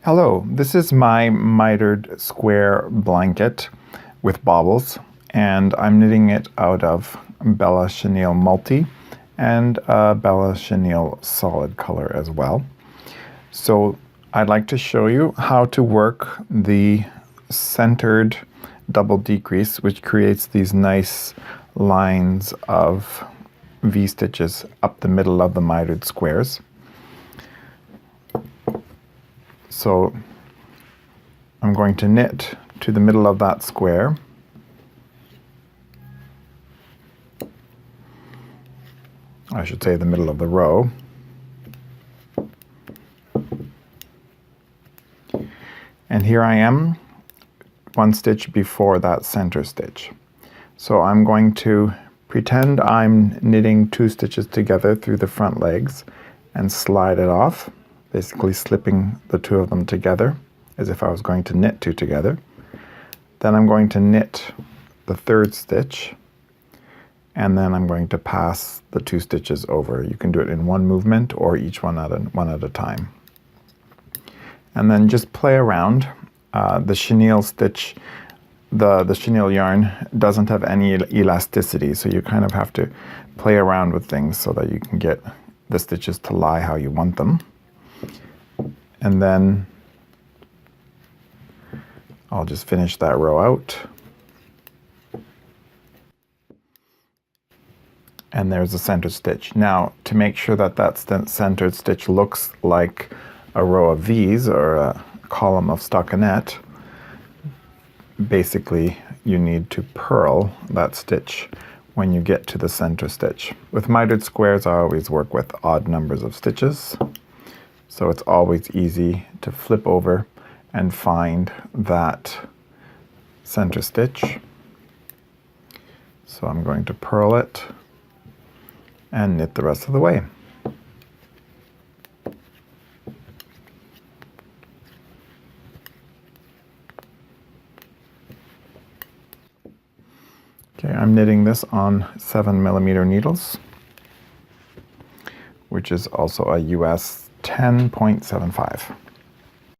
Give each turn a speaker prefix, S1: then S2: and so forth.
S1: Hello, this is my mitered square blanket with baubles, and I'm knitting it out of Bella Chenille Multi and Bella Chenille Solid Color as well. So I'd like to show you how to work the centered double decrease, which creates these nice lines of V-stitches up the middle of the mitered squares. So I'm going to knit to the middle of that square. I should say the middle of the row. And here I am, one stitch before that center stitch. So I'm going to pretend I'm knitting two stitches together through the front legs and slide it off, basically slipping the two of them together as if I was going to knit two together. Then I'm going to knit the third stitch, and then I'm going to pass the two stitches over. You can do it in one movement or each one at a time. And then just play around. The chenille stitch, the chenille yarn doesn't have any elasticity, so you kind of have to play around with things so that you can get the stitches to lie how you want them. And then I'll just finish that row out. And there's the center stitch. Now, to make sure that that centered stitch looks like a row of V's or a column of stockinette, basically you need to purl that stitch when you get to the center stitch. With mitered squares, I always work with odd numbers of stitches. So it's always easy to flip over and find that center stitch. So I'm going to purl it and knit the rest of the way. Okay, I'm knitting this on 7mm needles, which is also a US 10.75.